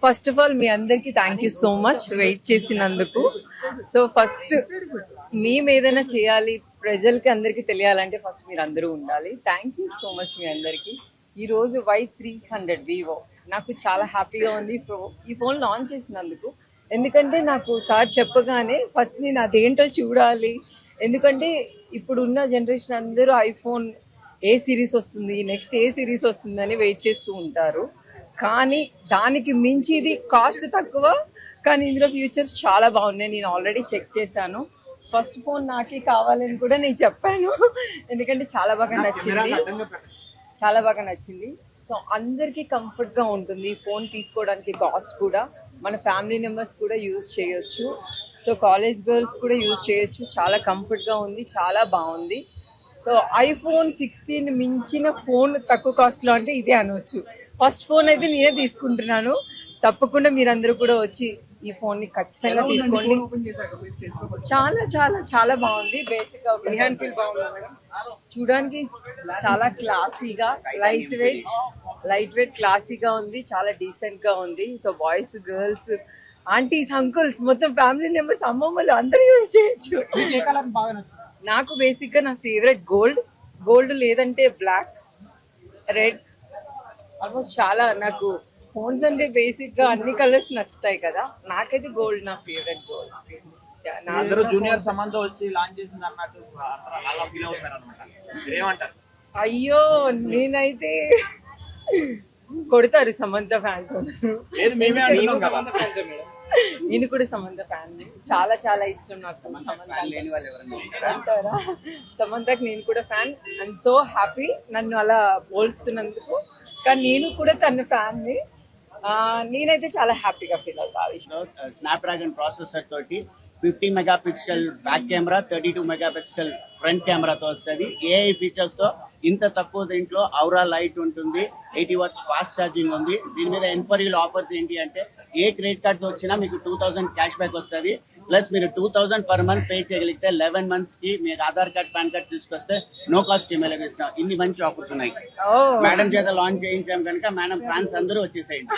First of all మీ అందరికి thank you so much wait చేసినందుకు. సో ఫస్ట్ మేము ఏదైనా చేయాలి, ప్రజలకి అందరికి తెలియాలంటే ఫస్ట్ మీరు అందరూ ఉండాలి. థ్యాంక్ యూ సో మచ్ మీ అందరికి. ఈరోజు Y300 వివో నాకు చాలా హ్యాపీగా ఉంది ఈ ఫోన్ లాంచ్ చేసినందుకు. ఎందుకంటే నాకు సార్ చెప్పగానే ఫస్ట్ నేను అదేంటో చూడాలి. ఎందుకంటే ఇప్పుడున్న జనరేషన్ అందరూ ఐఫోన్ ఏ సిరీస్ వస్తుంది, నెక్స్ట్ ఏ సిరీస్ వస్తుందని వెయిట్ చేస్తూ ఉంటారు. కానీ దానికి మించి ఇది కాస్ట్ తక్కువ, కానీ ఇందులో ఫీచర్స్ చాలా బాగున్నాయి. నేను ఆల్రెడీ చెక్ చేశాను. ఫస్ట్ ఫోన్ నాకే కావాలని కూడా నేను చెప్పాను, ఎందుకంటే చాలా బాగా నచ్చింది. సో అందరికీ కంఫర్ట్గా ఉంటుంది. ఫోన్ తీసుకోవడానికి కాస్ట్ కూడా మన ఫ్యామిలీ మెంబర్స్ కూడా యూజ్ చేయొచ్చు. సో కాలేజ్ గర్ల్స్ కూడా యూజ్ చేయొచ్చు. చాలా కంఫర్ట్గా ఉంది, చాలా బాగుంది. సో iPhone 16 మించిన ఫోన్ తక్కువ కాస్ట్లో అంటే ఇదే అనవచ్చు. ఫస్ట్ ఫోన్ అయితే నేనే తీసుకుంటున్నాను. తప్పకుండా మీరందరూ కూడా వచ్చి ఈ ఫోన్ ని ఖచ్చితంగా తీసుకోండి. చాలా చాలా చాలా బాగుంది. బేసిక్ గా హ్యాండ్ ఫీల్ బాగుంది. చూడడానికి చాలా క్లాసీగా లైట్ వెయిట్ క్లాసీగా ఉంది. చాలా డీసెంట్ గా ఉంది. So boys, girls, aunties, uncles, మొత్తం ఫ్యామిలీ మెంబర్స్, అమ్మమ్మలు అందరూ యూజ్ చేయొచ్చు. నాకు బేసిక్ గా నా ఫేవరెట్ గోల్డ్ లేదంటే బ్లాక్, రెడ్, ఆల్మోస్ట్ చాలా నాకు ఫోన్స్ అంటే బేసిక్ గా అన్ని కలర్స్ నచ్చుతాయి కదా. నాకైతే గోల్డ్ నా ఫేవరెట్ గోల్డ్. అందరూ జూనియర్ సమంత వచ్చి లాంచ్ చేసింది అన్నట్టు అలా ఫీల్ అవుతారు అన్నమాట. ఏమంటారు? అయ్యో నేనైతే కొడతారు సమంత ఫ్యాన్స్. నేను కూడా సమంత ఫ్యాన్. చాలా చాలా ఇష్టం నాకు సమంతకి. నేను కూడా ఫ్యాన్. ఐఎమ్ సో హ్యాపీ నన్ను అలా పోల్స్తున్నందుకు. కానీ నేను కూడా తన ఫ్యాన్ ని. నేనైతే చాలా హ్యాపీగా ఫీల్ అవుతాను. స్నాప్డ్రాగన్ ప్రాసెసర్ తోటి 50 megapixel back camera, 32 megapixel front కెమెరాతో వస్తుంది. ఏఐ ఫీచర్స్ తో ఇంత తక్కువ దీంట్లో ఔరా లైట్ ఉంటుంది. 80 వాట్స్ ఫాస్ట్ ఛార్జింగ్ ఉంది. దీని మీద ఎన్క్వైరీలు ఆఫర్స్ ఏంటి అంటే ఏ క్రెడిట్ కార్డ్ తో వచ్చినా మీకు 2000 క్యాష్ బ్యాక్ వస్తుంది. ప్లస్ మీరు 2000 పర్ మంత్ పే చేయగలిగితే 11 మంత్స్ కి మీకు ఆధార్ కార్డ్, పాన్ కార్డ్ తీసుకొస్తే నో కాస్ట్ ఈమెయిల్ ఇస్తున్నాం. ఇన్ని మంచి ఆఫర్స్ ఉన్నాయి. మేడం చేత లాంచ్ చేయించాం కనుక మేడం ఫ్యాన్స్ అందరూ వచ్చేసేయండి.